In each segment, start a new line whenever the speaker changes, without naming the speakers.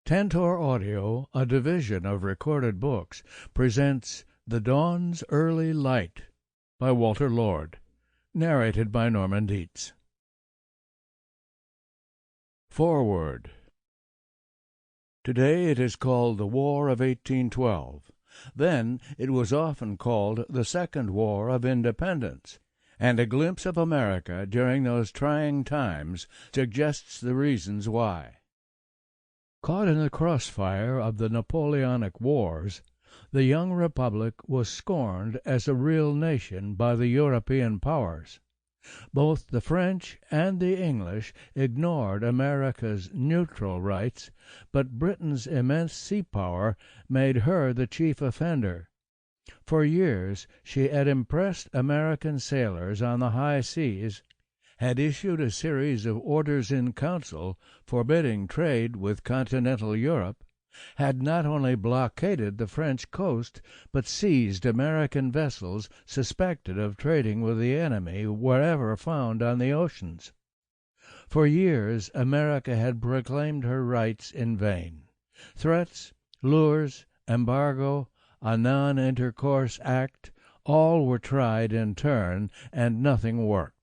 Tantor Audio, a division of Recorded Books, presents The Dawn's Early Light by Walter Lord, narrated by Norman Dietz. Foreword. Today it is called the War of 1812. Then it was often called the Second War of Independence, and a glimpse of America during those trying times suggests the reasons why. Caught in the crossfire of the Napoleonic Wars, the young republic was scorned as a real nation by the European powers. Both the French and the English ignored America's neutral rights, but Britain's immense sea power made her the chief offender. For years she had impressed American sailors on the high seas, had issued a series of orders in council forbidding trade with continental Europe, had not only blockaded the French coast, but seized American vessels suspected of trading with the enemy wherever found on the oceans. For years America had proclaimed her rights in vain. Threats, lures, embargo, a non-intercourse act, all were tried in turn, and nothing worked.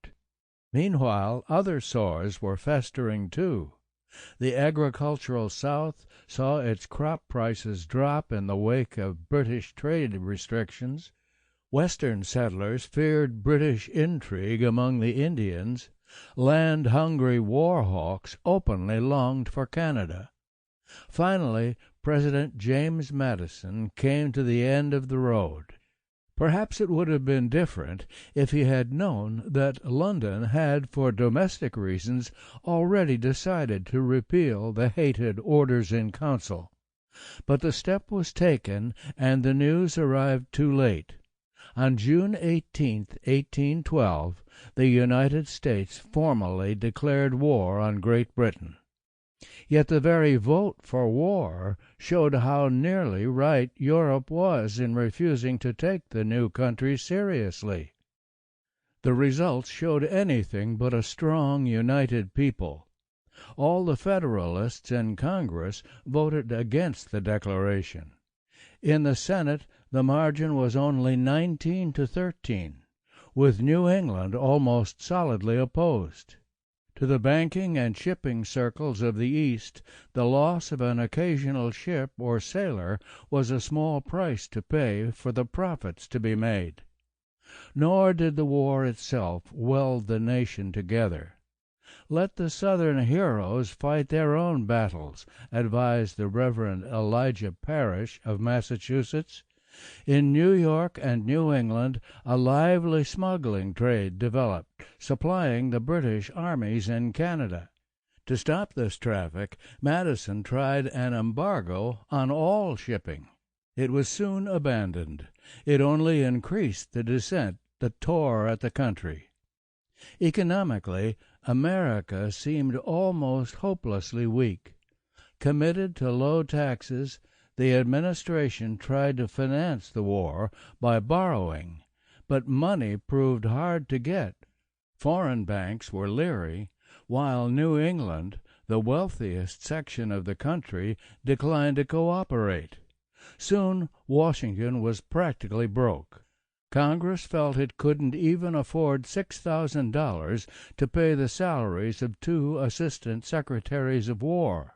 Meanwhile, other sores were festering too. The agricultural South saw its crop prices drop in the wake of British trade restrictions. Western settlers feared British intrigue among the Indians. Land-hungry war hawks openly longed for Canada. Finally, President James Madison came to the end of the road. Perhaps it would have been different if he had known that London had, for domestic reasons, already decided to repeal the hated Orders in Council. But the step was taken, and the news arrived too late. On June 18th, 1812, the United States formally declared war on Great Britain. Yet the very vote for war showed how nearly right Europe was in refusing to take the new country seriously. The results showed anything but a strong, united people. All the Federalists in Congress voted against the declaration. In the Senate, the margin was only 19-13, with New England almost solidly opposed. To the banking and shipping circles of the East, the loss of an occasional ship or sailor was a small price to pay for the profits to be made. Nor did the war itself weld the nation together. Let the Southern heroes fight their own battles, advised the Reverend Elijah Parrish of Massachusetts. In New York and New England a lively smuggling trade developed, supplying the British armies in Canada. To stop this traffic, Madison tried an embargo on all shipping. It was soon abandoned. It only increased the dissent that tore at the country. Economically, America seemed almost hopelessly weak. Committed to low taxes, the administration tried to finance the war by borrowing, but money proved hard to get. Foreign banks were leery, while New England, the wealthiest section of the country, declined to cooperate. Soon Washington was practically broke. Congress felt it couldn't even afford $6,000 to pay the salaries of 2 assistant secretaries of war.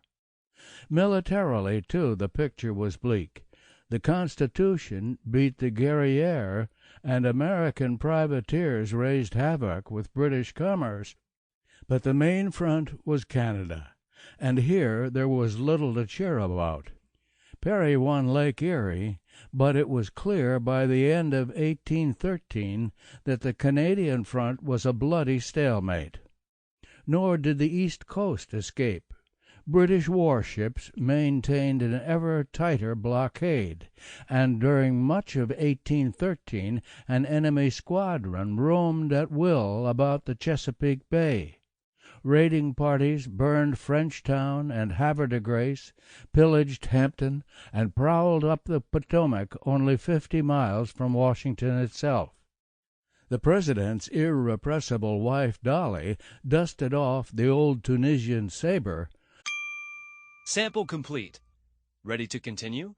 Militarily, too, the picture was bleak. The Constitution beat the Guerrière, and American privateers raised havoc with British commerce. But the main front was Canada, and here there was little to cheer about. Perry won Lake Erie, but it was clear by the end of 1813 that the Canadian front was a bloody stalemate. Nor did the East Coast escape. British warships maintained an ever tighter blockade, and during much of 1813 an enemy squadron roamed at will about the Chesapeake Bay. Raiding parties burned Frenchtown and Havre de Grace, pillaged Hampton, and prowled up the Potomac only 50 miles from Washington itself. The president's irrepressible wife, Dolly, dusted off the old Tunisian saber,
Sample complete. Ready to continue?